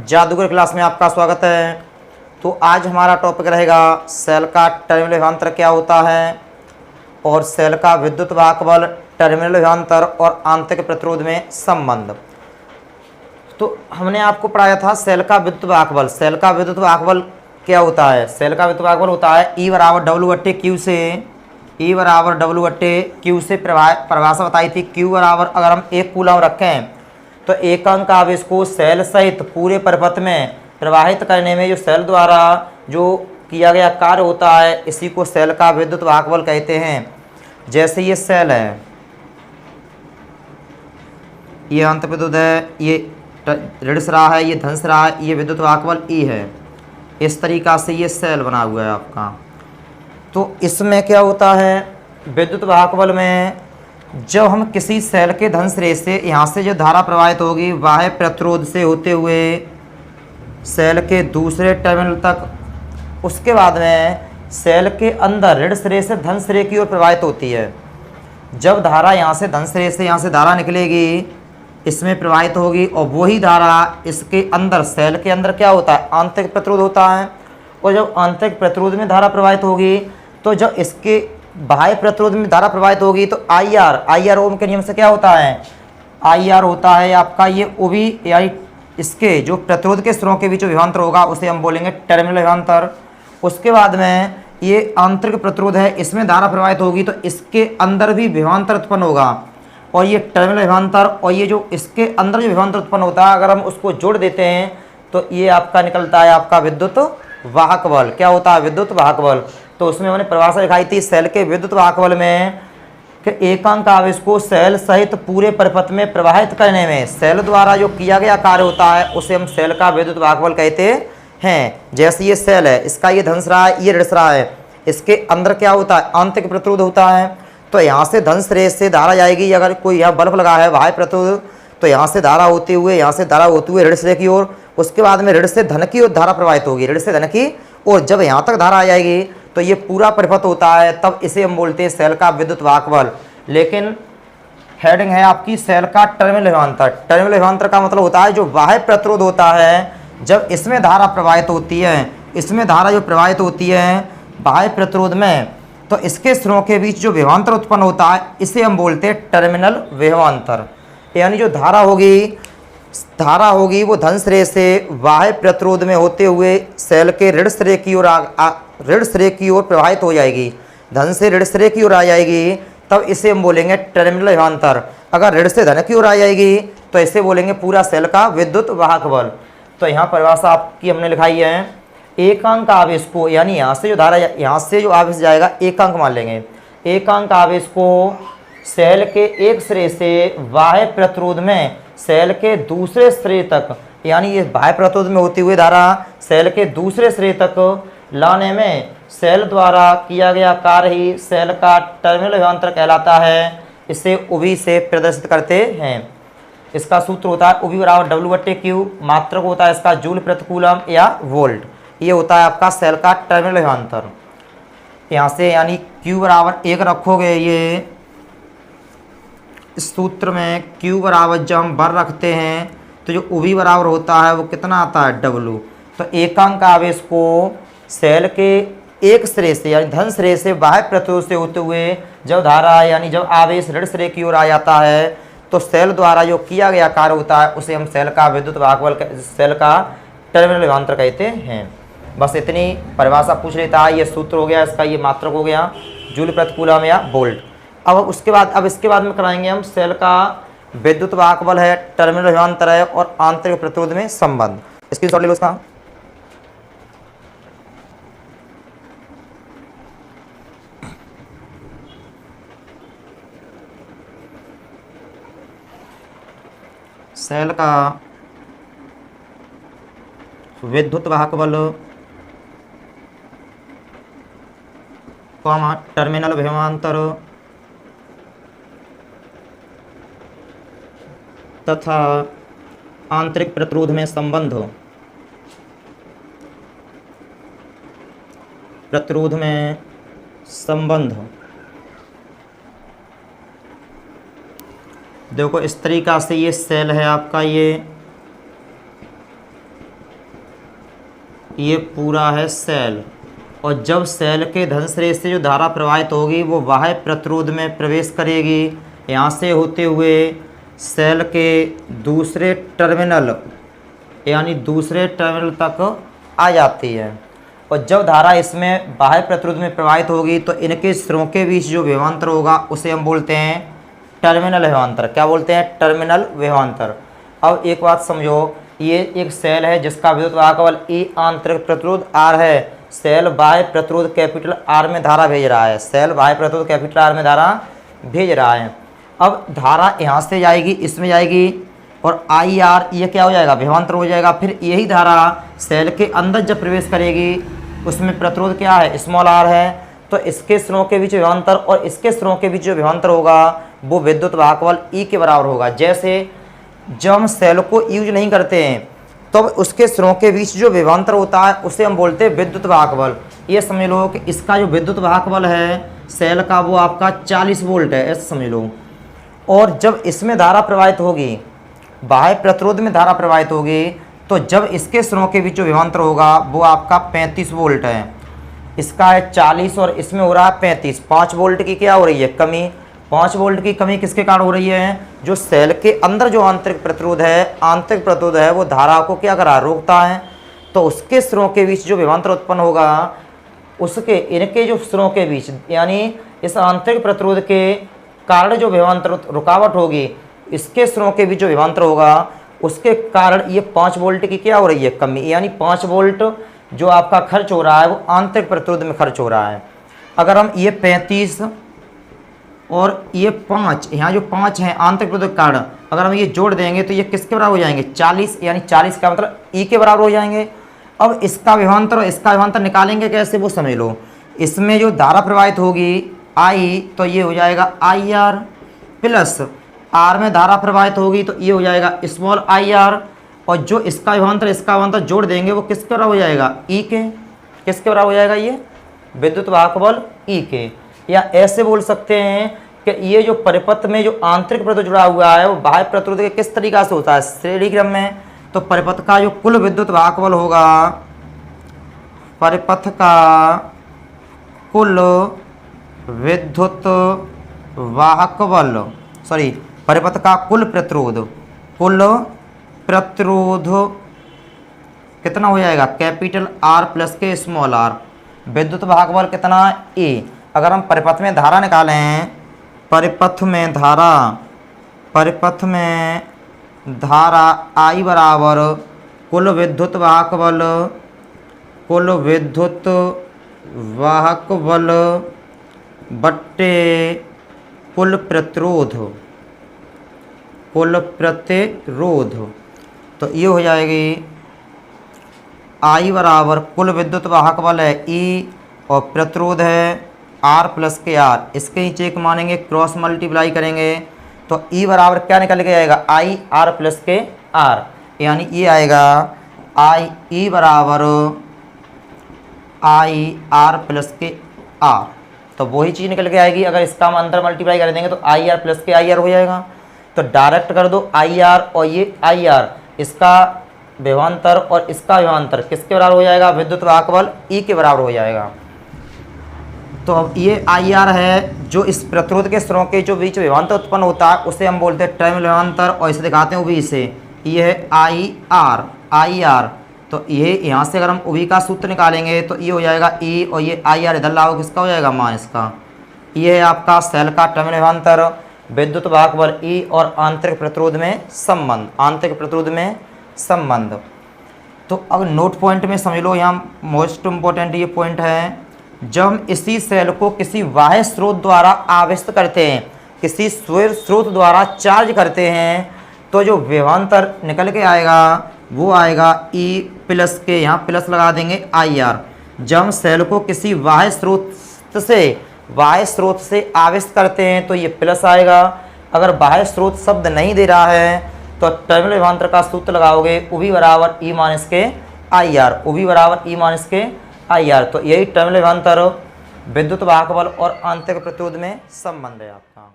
जादूगर क्लास में आपका स्वागत है। तो आज हमारा टॉपिक रहेगा सेल का टर्मिनल विभवांतर क्या होता है और सेल का विद्युत वाहक बल, टर्मिनल विभवांतर और आंतरिक प्रतिरोध में संबंध। तो हमने आपको पढ़ाया था सेल का विद्युत वाहक बल। सेल का विद्युत वाहक बल क्या होता है? सेल का विद्युत वाहक बल होता है E बराबर डब्ल्यू बट्टे क्यू से, E बराबर डब्ल्यू बट्टे क्यू से परिभाषा बताई थी। क्यू बराबर अगर हम 1 कूलम रखें तो एक अंक आवेश को सेल सहित पूरे परिपथ में प्रवाहित करने में जो सेल द्वारा जो किया गया कार्य होता है, इसी को सेल का विद्युत वाहक बल कहते हैं। जैसे ये सेल है, ये अंत विद्युत है, ये ऋण रहा है, ये धन रहा है, ये विद्युत वाहक बल E है। इस तरीका से ये सेल बना हुआ है आपका। तो इसमें क्या होता है, विद्युत वाहक बल में जब हम किसी सेल के धन सिरे से यहाँ से जो धारा प्रवाहित होगी बाह्य प्रतिरोध से होते हुए सेल के दूसरे टर्मिनल तक, उसके बाद में सेल के अंदर ऋण सिरे से धन सिरे की ओर प्रवाहित होती है। जब धारा यहाँ से धन सिरे से यहाँ से धारा निकलेगी, इसमें प्रवाहित होगी और वही धारा इसके अंदर सेल के अंदर क्या होता है, आंतरिक प्रतिरोध होता है। और जब आंतरिक प्रतिरोध में धारा प्रवाहित होगी तो जब इसके बाह्य प्रतिरोध में धारा प्रवाहित होगी तो आई आर ओम के नियम से क्या होता है, आई आर होता है आपका ये ओबी, यानी इसके जो प्रतिरोध के सिरों के बीच जो विभवांतर होगा उसे हम बोलेंगे टर्मिनल विभवांतर। उसके बाद में ये आंतरिक प्रतिरोध है, इसमें धारा प्रवाहित होगी तो इसके अंदर भी विभवांतर उत्पन्न होगा और ये टर्मिनल विभवांतर। और ये जो इसके अंदर जो विभवांतर उत्पन्न होता है, अगर हम उसको जोड़ देते हैं तो ये आपका निकलता है आपका विद्युत वाहक बल। क्या होता है, विद्युत वाहक बल। तो उसमें मैंने परिभाषा दिखाई थी सेल के विद्युत वाहक बल में कि एकांक आवेश को सेल सहित पूरे परिपथ में प्रवाहित करने में सेल द्वारा जो किया गया कार्य होता है उसे हम सेल का विद्युत वाहक बल कहते हैं। जैसे ये सेल है, इसका ये धन रहा है, ये ऋण रहा है, इसके अंदर क्या होता है, आंतरिक प्रतिरोध होता है। तो यहाँ से धन सिरे से धारा जाएगी, अगर कोई यहाँ बल्ब लगा है बाह्य प्रतिरोध, तो यहाँ से धारा होते हुए, यहाँ से धारा होते हुए ऋण सिरे की ओर, उसके बाद में ऋण से धन की ओर धारा प्रवाहित होगी, ऋण से धन की। और जब यहाँ तक धारा आ जाएगी तो ये पूरा परिपथ होता है, तब इसे हम बोलते हैं सेल का विद्युत वाहक बल। लेकिन हेडिंग है आपकी सेल का टर्मिनल विभवांतर। टर्मिनल विभवांतर का मतलब होता है जो बाह्य प्रतिरोध होता है, जब इसमें धारा प्रवाहित होती है, इसमें धारा जो प्रवाहित होती है बाह्य प्रतिरोध में, तो इसके सिरों के बीच जो विभवांतर उत्पन्न होता है इसे हम बोलते हैं टर्मिनल विभवांतर। यानी जो धारा होगी वो धन सिरे से बाह्य प्रतिरोध में होते हुए सेल के ऋण सिरे की ओर ऋण सिरे की ओर प्रवाहित हो जाएगी, धन से ऋण सिरे की ओर आ जाएगी, तब इसे हम बोलेंगे टर्मिनल विभवांतर। अगर ऋण से धन की ओर आ जाएगी तो इसे बोलेंगे पूरा सेल का विद्युत वाहक बल। तो यहाँ परिभाषा आपकी हमने लिखाई है, एकांक आवेश को, यानी यहाँ से जो धारा, यहाँ से जो आवेश जाएगा एकांक मान लेंगे, एकांक आवेश को सेल के एक सिरे से बाह्य प्रतिरोध में सेल के दूसरे सिरे तक, यानी ये बाह्य प्रतिरोध में होती हुई धारा सेल के दूसरे सिरे तक लाने में सेल द्वारा किया गया कार्य ही सेल का टर्मिनल विभवांतर कहलाता है। इसे ओबी से प्रदर्शित करते हैं। इसका सूत्र होता है ओबी बराबर डब्ल्यू बट्टे क्यू, मात्रक होता है इसका जूल प्रति कूलम या वोल्ट। ये होता है आपका सेल का टर्मिनल विभवांतर। यहाँ से यानी क्यू बराबर 1 रखोगे, ये इस सूत्र में क्यू बराबर जब हम बर रखते हैं तो जो ओबी बराबर होता है वो कितना आता है, डब्लू। तो एकांक आवेश को सेल के एक सिरे से यानी धन सिरे से बाह्य प्रतिरोध से होते हुए जब धारा, यानी जब आवेश ऋण सिरे की ओर आ जाता है तो सेल द्वारा जो किया गया कार्य होता है उसे हम सेल का विद्युत वाहक बल, सेल का टर्मिनल विभवांतर कहते हैं। बस इतनी परिभाषा पूछ लेता है। ये सूत्र हो गया इसका, ये मात्रक हो गया जूल प्रति कूलम या वोल्ट। अब इसके बाद में कराएंगे हम सेल का विद्युत वाहक बल है, टर्मिनल विभवांतर है और आंतरिक प्रतिरोध में संबंध। स्क्रीनशॉट ले लो उसका। सेल का विद्युत वाहक बल, टर्मिनल विभवांतर तथा आंतरिक प्रतिरोध में संबंध। प्रतिरोध में संबंध देखो इस तरीका से ये सेल है आपका, ये ये पूरा है सेल, और जब सेल के धनश्रेणी से जो धारा प्रवाहित होगी वो बाह्य प्रतिरोध में प्रवेश करेगी, यहाँ से होते हुए सेल के दूसरे टर्मिनल यानी दूसरे टर्मिनल तक आ जाती है। और जब धारा इसमें बाह्य प्रतिरोध में प्रवाहित होगी तो इनके सिरों के बीच जो विभवांतर होगा उसे हम बोलते हैं टर्मिनल विभवांतर। क्या बोलते हैं? टर्मिनल विभवांतर। अब एक बात समझो, ये एक सेल है जिसका विद्युत वाहक बल E, आंतरिक प्रतिरोध R है। सेल बाह्य प्रतिरोध कैपिटल R में धारा भेज रहा है, सेल बाह्य प्रतिरोध कैपिटल R में धारा भेज रहा है। अब धारा यहाँ से जाएगी, इसमें जाएगी, और IR ये क्या हो जाएगा? विभवांतर हो जाएगा। फिर यही धारा सेल के अंदर जब प्रवेश करेगी उसमें प्रतिरोध क्या है? स्मॉल r है। तो इसके सिरों के बीच विभवांतर और इसके सिरों के बीच जो विभवांतर होगा वो विद्युत वाहक बल E के बराबर होगा। जैसे जब हम सेल को यूज नहीं करते हैं तो उसके सिरों के बीच जो विभवांतर होता है उसे हम बोलते हैं विद्युत वाहक बल। ये समझ लो कि इसका जो विद्युत वाहक बल है सेल का वो आपका 40 वोल्ट है, ऐसे समझ लो। और जब इसमें धारा प्रवाहित होगी, बाह्य प्रतिरोध में धारा प्रवाहित होगी, तो जब इसके सिरों के बीच जो विभवांतर होगा वो आपका 35 वोल्ट है। इसका है 40 और इसमें हो रहा है 35। 5 वोल्ट की क्या हो रही है? कमी। 5 वोल्ट की कमी किसके कारण हो रही है? जो सेल के अंदर जो आंतरिक प्रतिरोध है वो धारा को क्या करा? रोकता है। तो उसके सिरों के बीच जो विभवांतर उत्पन्न होगा उसके इनके जो सिरों के बीच यानी इस आंतरिक प्रतिरोध के कारण जो विभवांतर रुकावट होगी, इसके सिरों के बीच जो विभवांतर होगा उसके कारण ये 5 वोल्ट की क्या हो रही है? कमी। यानी 5 वोल्ट जो आपका खर्च हो रहा है वो आंतरिक प्रतिरोध में खर्च हो रहा है। अगर हम ये 35 और ये 5, यहाँ जो 5 हैं आंतरिक प्रतिरोध के कारण, अगर हम ये जोड़ देंगे तो ये किसके बराबर हो जाएंगे? 40। यानी 40 का मतलब E के बराबर हो जाएंगे। अब इसका विभवांतर और इसका विभवांतर निकालेंगे कैसे वो समझ लो। इसमें जो धारा प्रवाहित होगी I, तो ये हो जाएगा IR, प्लस R में धारा प्रवाहित होगी तो ये हो जाएगा स्मॉल IR, और जो इसका विभवांतर जोड़ देंगे वो किसके बराबर हो जाएगा? E के। किसके बराबर हो जाएगा? ये विद्युत वाहक बल E के। या ऐसे बोल सकते हैं कि ये जो परिपथ में जो आंतरिक प्रतिरोध जुड़ा हुआ है वो बाह्य प्रतिरोध के किस तरीका से होता है? श्रेणी क्रम में। तो परिपथ का जो कुल विद्युत वाहक बल होगा, परिपथ का कुल विद्युत वाहक बल, परिपथ का कुल प्रतिरोध कितना हो जाएगा? कैपिटल R प्लस के स्मॉल r। विद्युत वाहक बल कितना? E। अगर हम परिपथ में धारा निकालें, परिपथ में धारा I बराबर कुल विद्युत वाहक बल बट्टे कुल प्रतिरोध, तो ये हो जाएगी I बराबर कुल विद्युत वाहक बल है E और प्रतिरोध है R प्लस के R। इसके नीचे एक मानेंगे, क्रॉस मल्टीप्लाई करेंगे तो E बराबर क्या निकल के आएगा? I R प्लस के R। यानी ये आएगा E बराबर I R प्लस के R। तो वही चीज़ निकल के आएगी। अगर इसका हम अंदर मल्टीप्लाई कर देंगे तो I R प्लस के I R हो जाएगा। तो डायरेक्ट कर दो IR और ये IR, इसका विभवांतर और इसका विभवांतर किसके बराबर हो जाएगा? विद्युत वाहक बल E के बराबर हो जाएगा। तो अब ये IR है जो इस प्रतिरोध के सिरों के जो बीच विभवांतर उत्पन्न होता है उसे हम बोलते हैं टर्मिनल विभवांतर, और इसे दिखाते हैं उभी से। ये है IR। तो ये यहाँ से अगर हम उभी का सूत्र निकालेंगे तो ये हो जाएगा E, और ये IR इधर लाओ किसका हो जाएगा? मान इसका। ये है आपका सेल का टर्मिनल विभवांतर, विद्युत वाहक बल E और आंतरिक प्रतिरोध में संबंध। तो अब नोट पॉइंट में समझ लो, यहाँ मोस्ट इम्पोर्टेंट ये पॉइंट है। जब हम इसी सेल को किसी बाह्य स्रोत द्वारा आवेशित करते हैं, किसी स्रोत द्वारा चार्ज करते हैं, तो जो विभवांतर निकल के आएगा वो आएगा E प्लस के, यहाँ प्लस लगा देंगे IR। जब हम सेल को किसी बाह्य स्रोत से आवेशित करते हैं तो ये प्लस आएगा। अगर बाह्य स्रोत शब्द नहीं दे रहा है तो टर्मिनल विभवांतर का सूत्र लगाओगे, उभी बराबर E माइनस के IR, उभी बराबर E माइनस के IR। तो यही टर्मिनल विभवांतर, विद्युत वाहक बल और आंतरिक प्रतिरोध में संबंध है आपका।